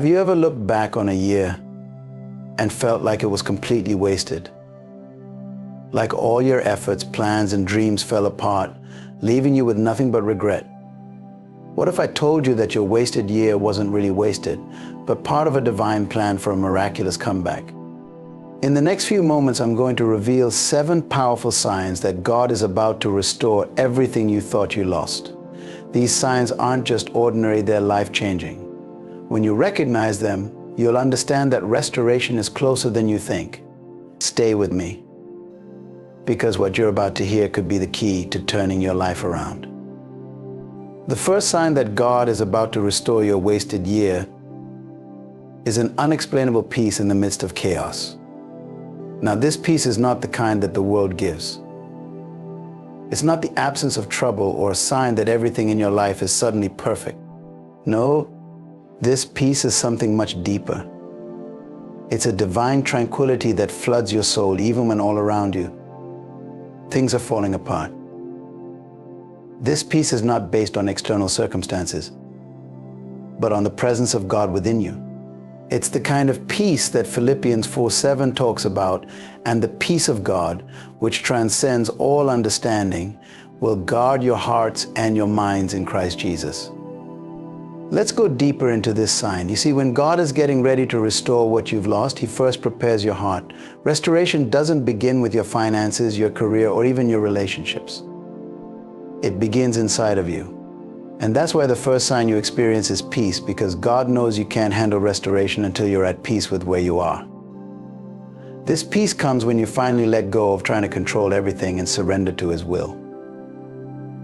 Have you ever looked back on a year and felt like it was completely wasted? Like all your efforts, plans, and dreams fell apart, leaving you with nothing but regret? What if I told you that your wasted year wasn't really wasted, but part of a divine plan for a miraculous comeback? In the next few moments, I'm going to reveal 7 powerful signs that God is about to restore everything you thought you lost. These signs aren't just ordinary, they're life-changing. When you recognize them, you'll understand that restoration is closer than you think. Stay with me, because what you're about to hear could be the key to turning your life around. The first sign that God is about to restore your wasted year is an unexplainable peace in the midst of chaos. Now, this peace is not the kind that the world gives. It's not the absence of trouble or a sign that everything in your life is suddenly perfect. No, this peace is something much deeper. It's a divine tranquility that floods your soul even when all around you things are falling apart. This peace is not based on external circumstances, but on the presence of God within you. It's the kind of peace that Philippians 4:7 talks about, and the peace of God, which transcends all understanding, will guard your hearts and your minds in Christ Jesus. Let's go deeper into this sign. You see, when God is getting ready to restore what you've lost, He first prepares your heart. Restoration doesn't begin with your finances, your career, or even your relationships. It begins inside of you. And that's why the first sign you experience is peace, because God knows you can't handle restoration until you're at peace with where you are. This peace comes when you finally let go of trying to control everything and surrender to His will.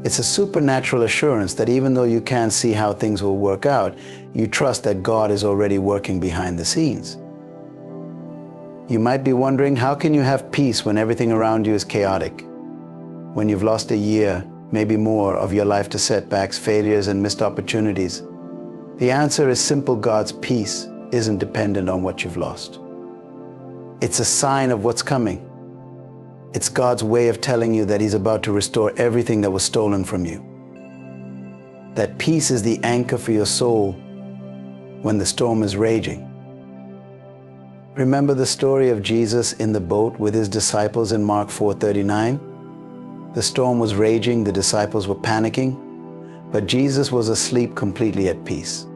It's a supernatural assurance that even though you can't see how things will work out, you trust that God is already working behind the scenes. You might be wondering, how can you have peace when everything around you is chaotic? When you've lost a year, maybe more, of your life to setbacks, failures, and missed opportunities? The answer is simple: God's peace isn't dependent on what you've lost. It's a sign of what's coming. It's God's way of telling you that He's about to restore everything that was stolen from you. That peace is the anchor for your soul when the storm is raging. Remember the story of Jesus in the boat with His disciples in Mark 4:39? The storm was raging, the disciples were panicking, but Jesus was asleep, completely at peace.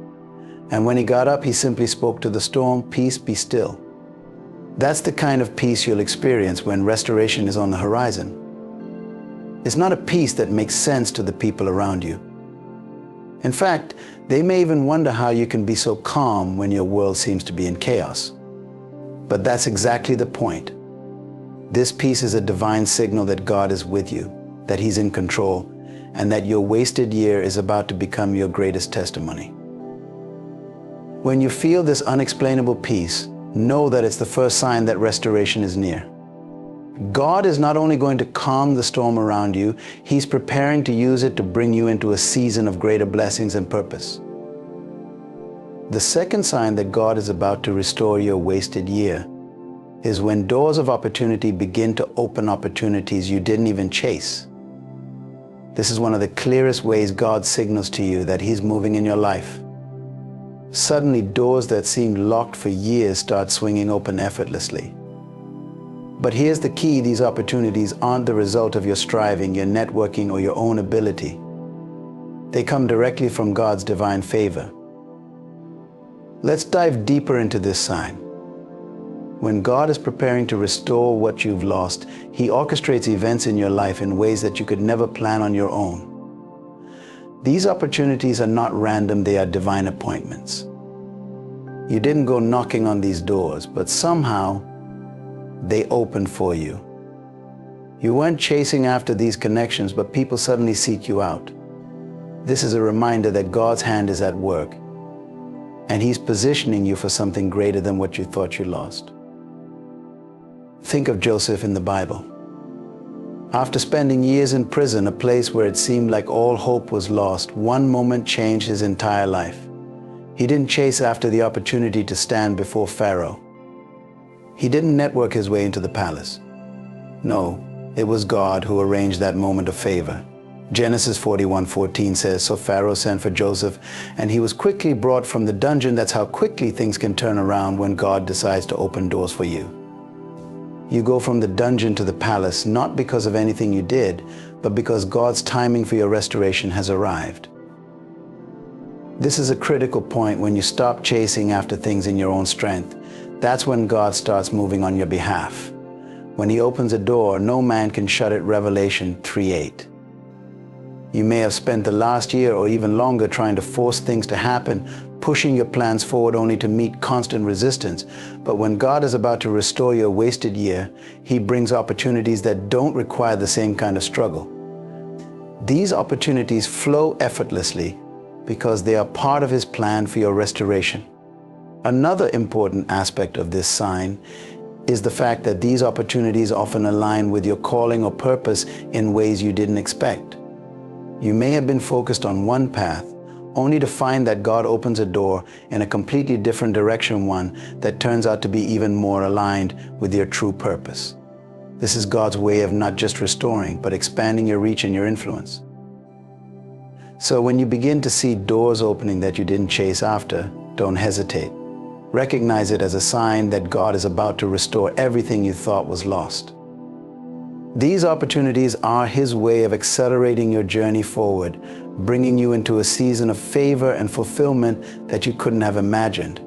And when He got up, He simply spoke to the storm, "Peace, be still." That's the kind of peace you'll experience when restoration is on the horizon. It's not a peace that makes sense to the people around you. In fact, they may even wonder how you can be so calm when your world seems to be in chaos. But that's exactly the point. This peace is a divine signal that God is with you, that He's in control, and that your wasted year is about to become your greatest testimony. When you feel this unexplainable peace, know that it's the first sign that restoration is near. God is not only going to calm the storm around you, He's preparing to use it to bring you into a season of greater blessings and purpose. The second sign that God is about to restore your wasted year is when doors of opportunity begin to open opportunities you didn't even chase. This is one of the clearest ways God signals to you that He's moving in your life. Suddenly, doors that seemed locked for years start swinging open effortlessly. But here's the key: these opportunities aren't the result of your striving, your networking, or your own ability. They come directly from God's divine favor. Let's dive deeper into this sign. When God is preparing to restore what you've lost, He orchestrates events in your life in ways that you could never plan on your own. These opportunities are not random, they are divine appointments. You didn't go knocking on these doors, but somehow they opened for you. You weren't chasing after these connections, but people suddenly seek you out. This is a reminder that God's hand is at work, and He's positioning you for something greater than what you thought you lost. Think of Joseph in the Bible. After spending years in prison, a place where it seemed like all hope was lost, one moment changed his entire life. He didn't chase after the opportunity to stand before Pharaoh. He didn't network his way into the palace. No, it was God who arranged that moment of favor. Genesis 41:14 says, "So Pharaoh sent for Joseph, and he was quickly brought from the dungeon." That's how quickly things can turn around when God decides to open doors for you. You go from the dungeon to the palace, not because of anything you did, but because God's timing for your restoration has arrived. This is a critical point when you stop chasing after things in your own strength. That's when God starts moving on your behalf. When He opens a door, no man can shut it, Revelation 3:8. You may have spent the last year or even longer trying to force things to happen, pushing your plans forward only to meet constant resistance. But when God is about to restore your wasted year, He brings opportunities that don't require the same kind of struggle. These opportunities flow effortlessly because they are part of His plan for your restoration. Another important aspect of this sign is the fact that these opportunities often align with your calling or purpose in ways you didn't expect. You may have been focused on one path, only to find that God opens a door in a completely different direction, one that turns out to be even more aligned with your true purpose. This is God's way of not just restoring, but expanding your reach and your influence. So when you begin to see doors opening that you didn't chase after, don't hesitate. Recognize it as a sign that God is about to restore everything you thought was lost. These opportunities are His way of accelerating your journey forward, bringing you into a season of favor and fulfillment that you couldn't have imagined.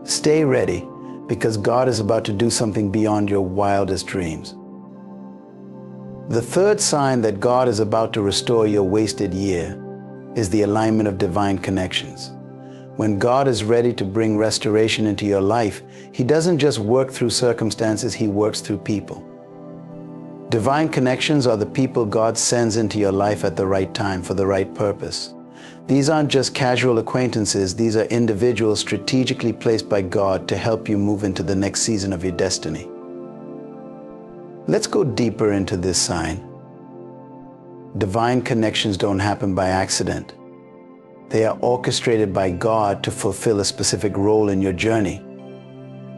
Stay ready, because God is about to do something beyond your wildest dreams. The third sign that God is about to restore your wasted year is the alignment of divine connections. When God is ready to bring restoration into your life, He doesn't just work through circumstances, He works through people. Divine connections are the people God sends into your life at the right time for the right purpose. These aren't just casual acquaintances, these are individuals strategically placed by God to help you move into the next season of your destiny. Let's go deeper into this sign. Divine connections don't happen by accident. They are orchestrated by God to fulfill a specific role in your journey.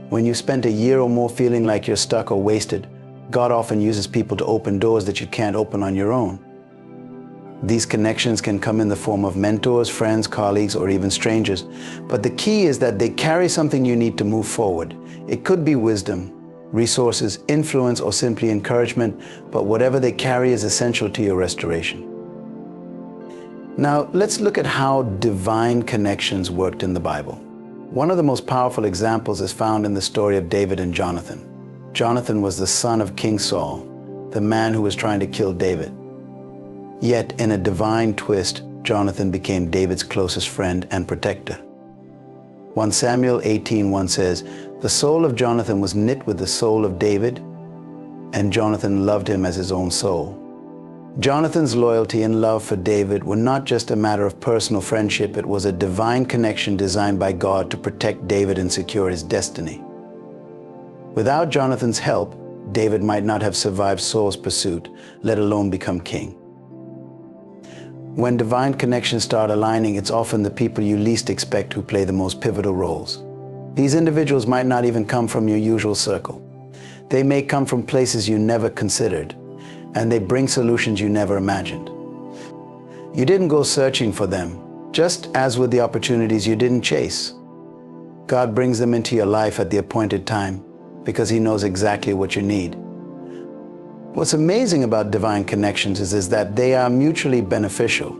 When you spent a year or more feeling like you're stuck or wasted, God often uses people to open doors that you can't open on your own. These connections can come in the form of mentors, friends, colleagues, or even strangers. But the key is that they carry something you need to move forward. It could be wisdom, resources, influence, or simply encouragement, but whatever they carry is essential to your restoration. Now, let's look at how divine connections worked in the Bible. One of the most powerful examples is found in the story of David and Jonathan. Jonathan was the son of King Saul, the man who was trying to kill David. Yet, in a divine twist, Jonathan became David's closest friend and protector. 1 Samuel 18:1 says, "The soul of Jonathan was knit with the soul of David, and Jonathan loved him as his own soul." Jonathan's loyalty and love for David were not just a matter of personal friendship, it was a divine connection designed by God to protect David and secure his destiny. Without Jonathan's help, David might not have survived Saul's pursuit, let alone become king. When divine connections start aligning, it's often the people you least expect who play the most pivotal roles. These individuals might not even come from your usual circle. They may come from places you never considered, and they bring solutions you never imagined. You didn't go searching for them, just as with the opportunities you didn't chase. God brings them into your life at the appointed time, because He knows exactly what you need. What's amazing about divine connections is that they are mutually beneficial.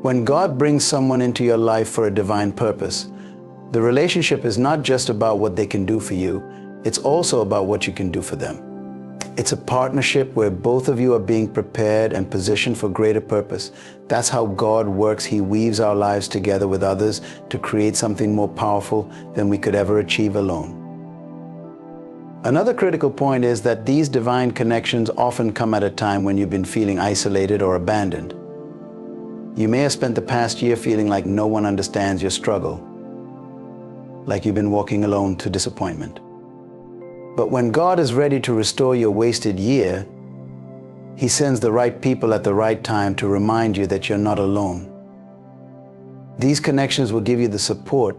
When God brings someone into your life for a divine purpose, the relationship is not just about what they can do for you, it's also about what you can do for them. It's a partnership where both of you are being prepared and positioned for greater purpose. That's how God works. He weaves our lives together with others to create something more powerful than we could ever achieve alone. Another critical point is that these divine connections often come at a time when you've been feeling isolated or abandoned. You may have spent the past year feeling like no one understands your struggle, like you've been walking alone to disappointment. But when God is ready to restore your wasted year, He sends the right people at the right time to remind you that you're not alone. These connections will give you the support,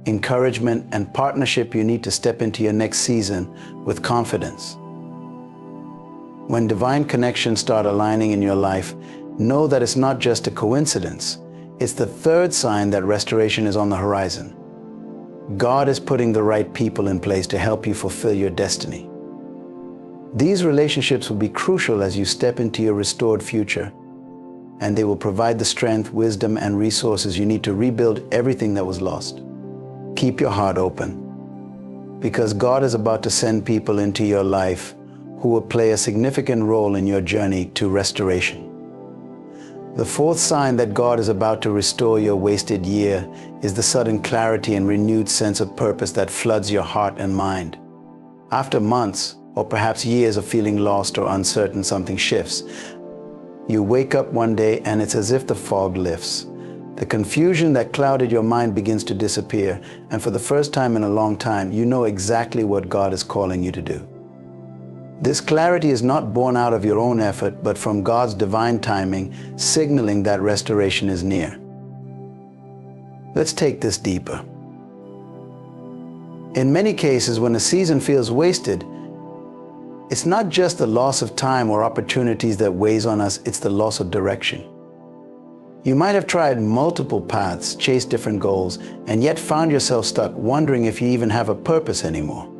encouragement, and partnership you need to step into your next season with confidence. When divine connections start aligning in your life, know that it's not just a coincidence. It's the third sign that restoration is on the horizon. God is putting the right people in place to help you fulfill your destiny. These relationships will be crucial as you step into your restored future, and they will provide the strength, wisdom, and resources you need to rebuild everything that was lost. Keep your heart open, because God is about to send people into your life who will play a significant role in your journey to restoration. The fourth sign that God is about to restore your wasted year is the sudden clarity and renewed sense of purpose that floods your heart and mind. After months, or perhaps years of feeling lost or uncertain, something shifts. You wake up one day and it's as if the fog lifts. The confusion that clouded your mind begins to disappear, and for the first time in a long time, you know exactly what God is calling you to do. This clarity is not born out of your own effort, but from God's divine timing, signaling that restoration is near. Let's take this deeper. In many cases, when a season feels wasted, it's not just the loss of time or opportunities that weighs on us, it's the loss of direction. You might have tried multiple paths, chased different goals, and yet found yourself stuck, wondering if you even have a purpose anymore.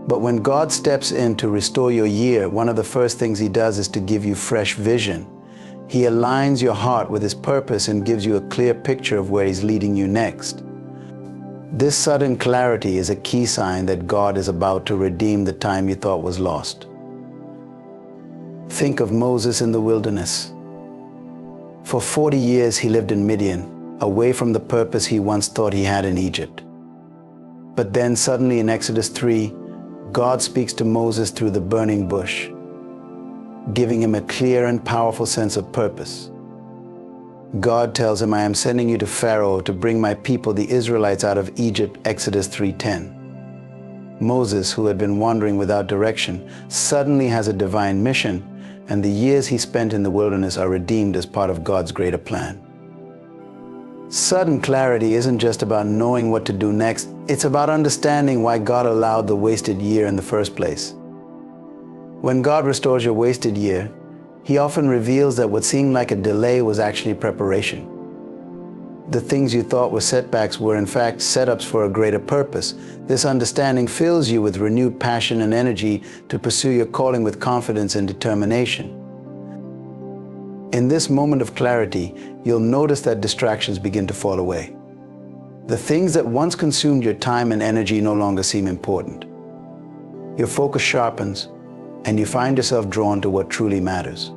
But when God steps in to restore your year, one of the first things He does is to give you fresh vision. He aligns your heart with His purpose and gives you a clear picture of where He's leading you next. This sudden clarity is a key sign that God is about to redeem the time you thought was lost. Think of Moses in the wilderness. For 40 years he lived in Midian, away from the purpose he once thought he had in Egypt. But then suddenly in Exodus 3, God speaks to Moses through the burning bush, giving him a clear and powerful sense of purpose. God tells him, "I am sending you to Pharaoh to bring my people, the Israelites, out of Egypt," Exodus 3:10. Moses, who had been wandering without direction, suddenly has a divine mission, and the years he spent in the wilderness are redeemed as part of God's greater plan. Sudden clarity isn't just about knowing what to do next, it's about understanding why God allowed the wasted year in the first place. When God restores your wasted year, He often reveals that what seemed like a delay was actually preparation. The things you thought were setbacks were in fact setups for a greater purpose. This understanding fills you with renewed passion and energy to pursue your calling with confidence and determination. In this moment of clarity, you'll notice that distractions begin to fall away. The things that once consumed your time and energy no longer seem important. Your focus sharpens, and you find yourself drawn to what truly matters.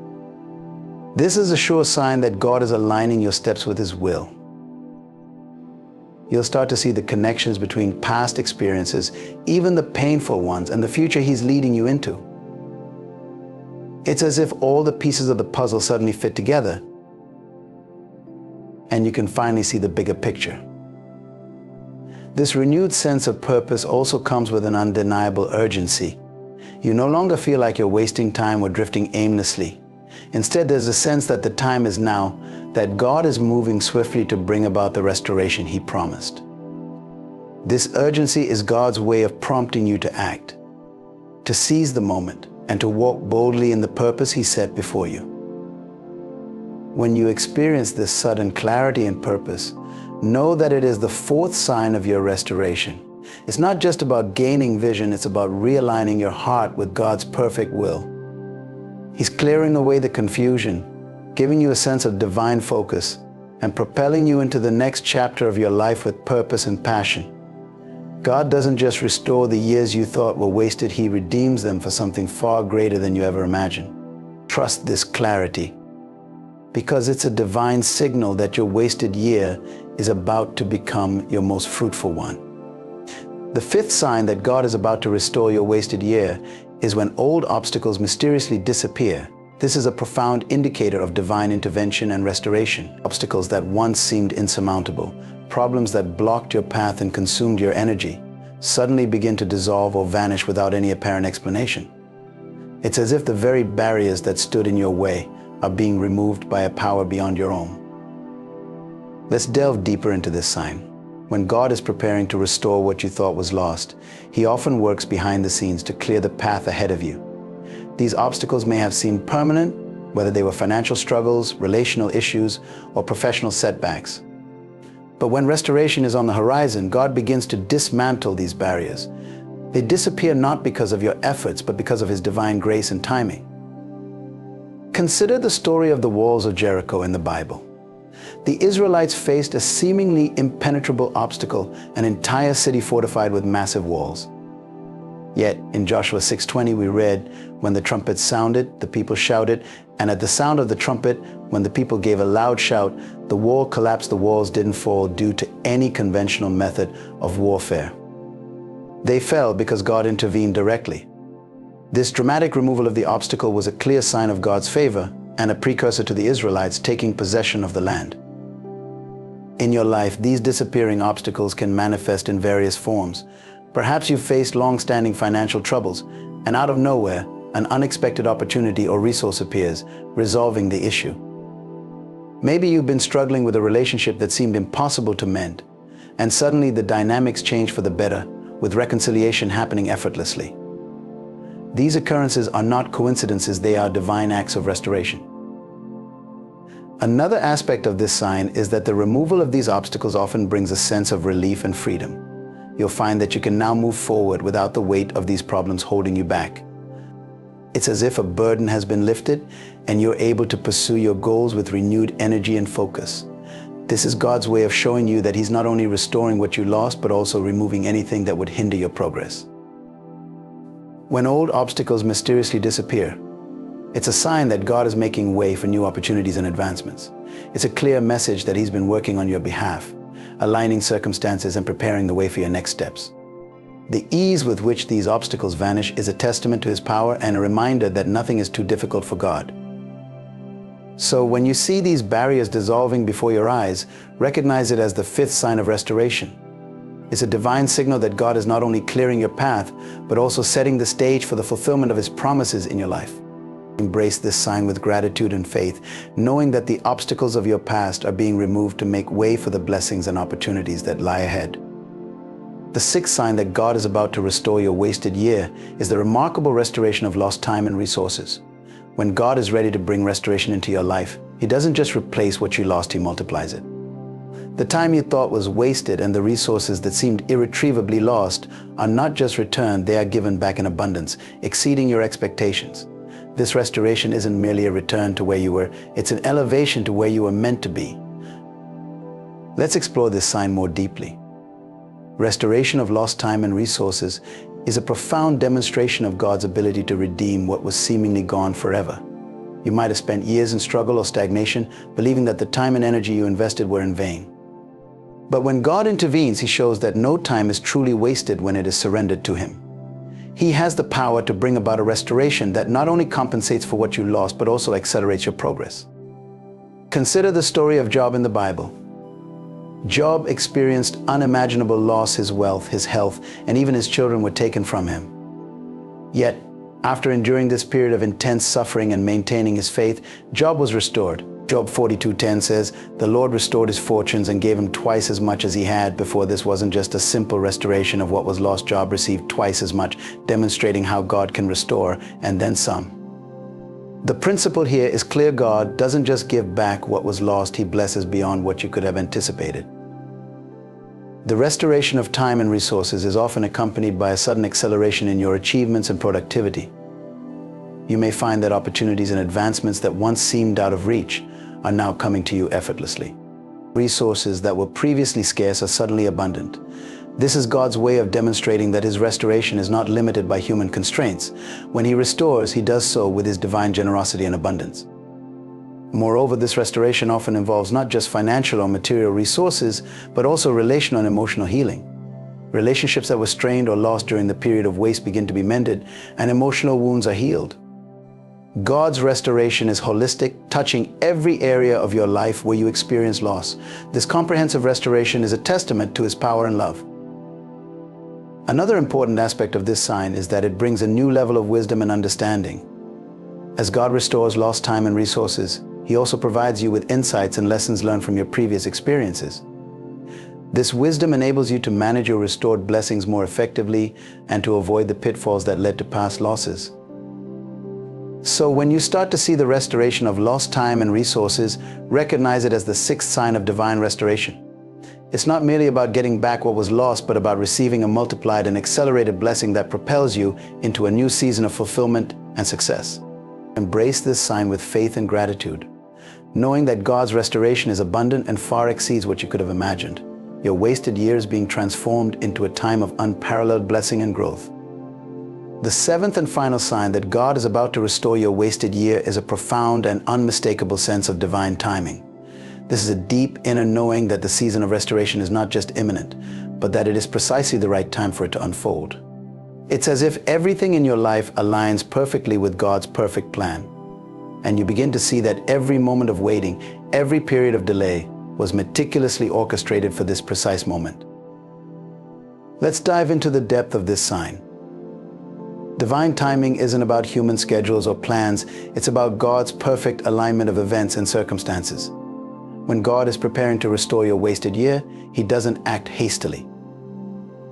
This is a sure sign that God is aligning your steps with His will. You'll start to see the connections between past experiences, even the painful ones, and the future He's leading you into. It's as if all the pieces of the puzzle suddenly fit together, and you can finally see the bigger picture. This renewed sense of purpose also comes with an undeniable urgency. You no longer feel like you're wasting time or drifting aimlessly. Instead, there's a sense that the time is now, that God is moving swiftly to bring about the restoration He promised. This urgency is God's way of prompting you to act, to seize the moment, and to walk boldly in the purpose He set before you. When you experience this sudden clarity and purpose, know that it is the fourth sign of your restoration. It's not just about gaining vision, it's about realigning your heart with God's perfect will. He's clearing away the confusion, giving you a sense of divine focus, and propelling you into the next chapter of your life with purpose and passion. God doesn't just restore the years you thought were wasted, He redeems them for something far greater than you ever imagined. Trust this clarity, because it's a divine signal that your wasted year is about to become your most fruitful one. The fifth sign that God is about to restore your wasted year is when old obstacles mysteriously disappear. This is a profound indicator of divine intervention and restoration. Obstacles that once seemed insurmountable, problems that blocked your path and consumed your energy, suddenly begin to dissolve or vanish without any apparent explanation. It's as if the very barriers that stood in your way are being removed by a power beyond your own. Let's delve deeper into this sign. When God is preparing to restore what you thought was lost, He often works behind the scenes to clear the path ahead of you. These obstacles may have seemed permanent, whether they were financial struggles, relational issues, or professional setbacks. But when restoration is on the horizon, God begins to dismantle these barriers. They disappear not because of your efforts, but because of His divine grace and timing. Consider the story of the walls of Jericho in the Bible. The Israelites faced a seemingly impenetrable obstacle, an entire city fortified with massive walls. Yet in Joshua 6:20 we read, when the trumpet sounded, the people shouted, and at the sound of the trumpet, when the people gave a loud shout, the wall collapsed, the walls didn't fall due to any conventional method of warfare. They fell because God intervened directly. This dramatic removal of the obstacle was a clear sign of God's favor and a precursor to the Israelites taking possession of the land. In your life, these disappearing obstacles can manifest in various forms. Perhaps you've faced long-standing financial troubles, and out of nowhere, an unexpected opportunity or resource appears, resolving the issue. Maybe you've been struggling with a relationship that seemed impossible to mend, and suddenly the dynamics change for the better, with reconciliation happening effortlessly. These occurrences are not coincidences, they are divine acts of restoration. Another aspect of this sign is that the removal of these obstacles often brings a sense of relief and freedom. You'll find that you can now move forward without the weight of these problems holding you back. It's as if a burden has been lifted and you're able to pursue your goals with renewed energy and focus. This is God's way of showing you that He's not only restoring what you lost, but also removing anything that would hinder your progress. When old obstacles mysteriously disappear, it's a sign that God is making way for new opportunities and advancements. It's a clear message that He's been working on your behalf, aligning circumstances and preparing the way for your next steps. The ease with which these obstacles vanish is a testament to His power and a reminder that nothing is too difficult for God. So when you see these barriers dissolving before your eyes, recognize it as the fifth sign of restoration. It's a divine signal that God is not only clearing your path, but also setting the stage for the fulfillment of His promises in your life. Embrace this sign with gratitude and faith, knowing that the obstacles of your past are being removed to make way for the blessings and opportunities that lie ahead. The sixth sign that God is about to restore your wasted year is the remarkable restoration of lost time and resources. When God is ready to bring restoration into your life, He doesn't just replace what you lost, He multiplies it. The time you thought was wasted and the resources that seemed irretrievably lost are not just returned, they are given back in abundance, exceeding your expectations. This restoration isn't merely a return to where you were, it's an elevation to where you were meant to be. Let's explore this sign more deeply. Restoration of lost time and resources is a profound demonstration of God's ability to redeem what was seemingly gone forever. You might have spent years in struggle or stagnation, believing that the time and energy you invested were in vain. But when God intervenes, He shows that no time is truly wasted when it is surrendered to Him. He has the power to bring about a restoration that not only compensates for what you lost, but also accelerates your progress. Consider the story of Job in the Bible. Job experienced unimaginable loss. His wealth, his health, and even his children were taken from him. Yet, after enduring this period of intense suffering and maintaining his faith, Job was restored. Job 42:10 says, "The Lord restored his fortunes and gave him twice as much as he had before." This wasn't just a simple restoration of what was lost. Job received twice as much, demonstrating how God can restore and then some. The principle here is clear. God doesn't just give back what was lost, He blesses beyond what you could have anticipated. The restoration of time and resources is often accompanied by a sudden acceleration in your achievements and productivity. You may find that opportunities and advancements that once seemed out of reach are now coming to you effortlessly. Resources that were previously scarce are suddenly abundant. This is God's way of demonstrating that His restoration is not limited by human constraints. When He restores, He does so with His divine generosity and abundance. Moreover, this restoration often involves not just financial or material resources, but also relational and emotional healing. Relationships that were strained or lost during the period of waste begin to be mended, and emotional wounds are healed. God's restoration is holistic, touching every area of your life where you experience loss. This comprehensive restoration is a testament to His power and love. Another important aspect of this sign is that it brings a new level of wisdom and understanding. As God restores lost time and resources, He also provides you with insights and lessons learned from your previous experiences. This wisdom enables you to manage your restored blessings more effectively and to avoid the pitfalls that led to past losses. So when you start to see the restoration of lost time and resources, recognize it as the sixth sign of divine restoration. It's not merely about getting back what was lost, but about receiving a multiplied and accelerated blessing that propels you into a new season of fulfillment and success. Embrace this sign with faith and gratitude, knowing that God's restoration is abundant and far exceeds what you could have imagined. Your wasted years being transformed into a time of unparalleled blessing and growth. The seventh and final sign that God is about to restore your wasted year is a profound and unmistakable sense of divine timing. This is a deep inner knowing that the season of restoration is not just imminent, but that it is precisely the right time for it to unfold. It's as if everything in your life aligns perfectly with God's perfect plan, and you begin to see that every moment of waiting, every period of delay, was meticulously orchestrated for this precise moment. Let's dive into the depth of this sign. Divine timing isn't about human schedules or plans, it's about God's perfect alignment of events and circumstances. When God is preparing to restore your wasted year, He doesn't act hastily.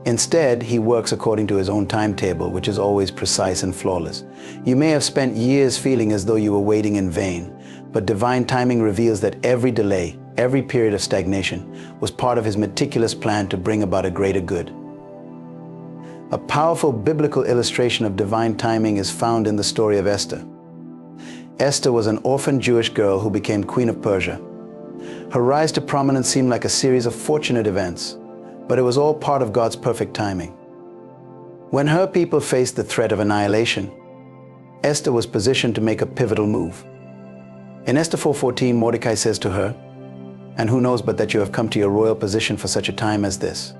Instead, He works according to His own timetable, which is always precise and flawless. You may have spent years feeling as though you were waiting in vain, but divine timing reveals that every delay, every period of stagnation, was part of His meticulous plan to bring about a greater good. A powerful biblical illustration of divine timing is found in the story of Esther. Esther was an orphan Jewish girl who became Queen of Persia. Her rise to prominence seemed like a series of fortunate events, but it was all part of God's perfect timing. When her people faced the threat of annihilation, Esther was positioned to make a pivotal move. In Esther 4:14, Mordecai says to her, "And who knows but that you have come to your royal position for such a time as this?"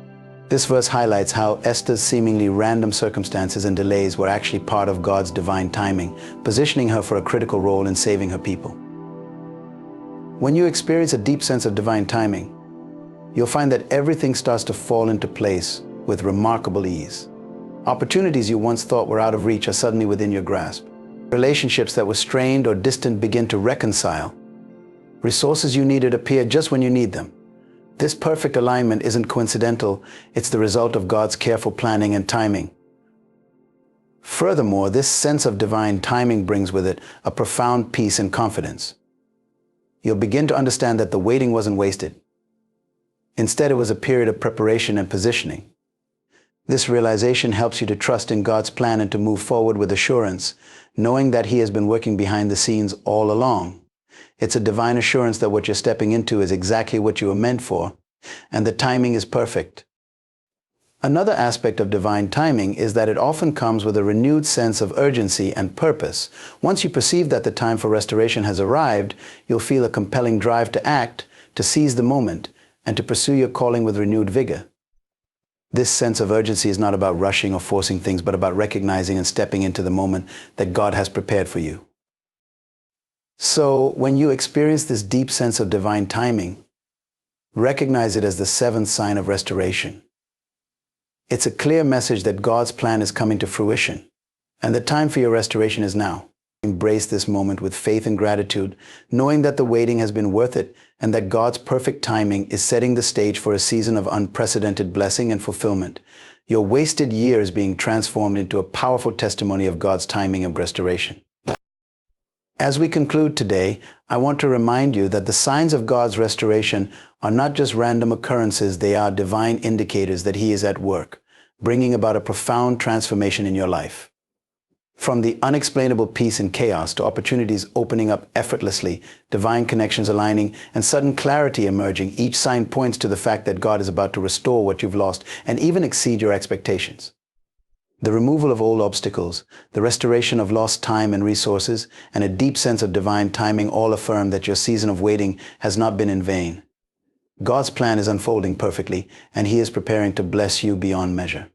This verse highlights how Esther's seemingly random circumstances and delays were actually part of God's divine timing, positioning her for a critical role in saving her people. When you experience a deep sense of divine timing, you'll find that everything starts to fall into place with remarkable ease. Opportunities you once thought were out of reach are suddenly within your grasp. Relationships that were strained or distant begin to reconcile. Resources you needed appear just when you need them. This perfect alignment isn't coincidental, it's the result of God's careful planning and timing. Furthermore, this sense of divine timing brings with it a profound peace and confidence. You'll begin to understand that the waiting wasn't wasted. Instead, it was a period of preparation and positioning. This realization helps you to trust in God's plan and to move forward with assurance, knowing that He has been working behind the scenes all along. It's a divine assurance that what you're stepping into is exactly what you were meant for, and the timing is perfect. Another aspect of divine timing is that it often comes with a renewed sense of urgency and purpose. Once you perceive that the time for restoration has arrived, you'll feel a compelling drive to act, to seize the moment, and to pursue your calling with renewed vigor. This sense of urgency is not about rushing or forcing things, but about recognizing and stepping into the moment that God has prepared for you. So, when you experience this deep sense of divine timing, recognize it as the seventh sign of restoration. It's a clear message that God's plan is coming to fruition, and the time for your restoration is now. Embrace this moment with faith and gratitude, knowing that the waiting has been worth it and that God's perfect timing is setting the stage for a season of unprecedented blessing and fulfillment. Your wasted years being transformed into a powerful testimony of God's timing of restoration. As we conclude today, I want to remind you that the signs of God's restoration are not just random occurrences, they are divine indicators that He is at work, bringing about a profound transformation in your life. From the unexplainable peace in chaos to opportunities opening up effortlessly, divine connections aligning, and sudden clarity emerging, each sign points to the fact that God is about to restore what you've lost and even exceed your expectations. The removal of old obstacles, the restoration of lost time and resources, and a deep sense of divine timing all affirm that your season of waiting has not been in vain. God's plan is unfolding perfectly, and He is preparing to bless you beyond measure.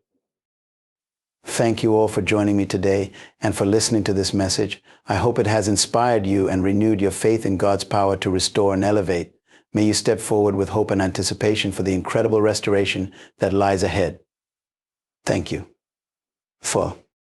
Thank you all for joining me today and for listening to this message. I hope it has inspired you and renewed your faith in God's power to restore and elevate. May you step forward with hope and anticipation for the incredible restoration that lies ahead. Thank you for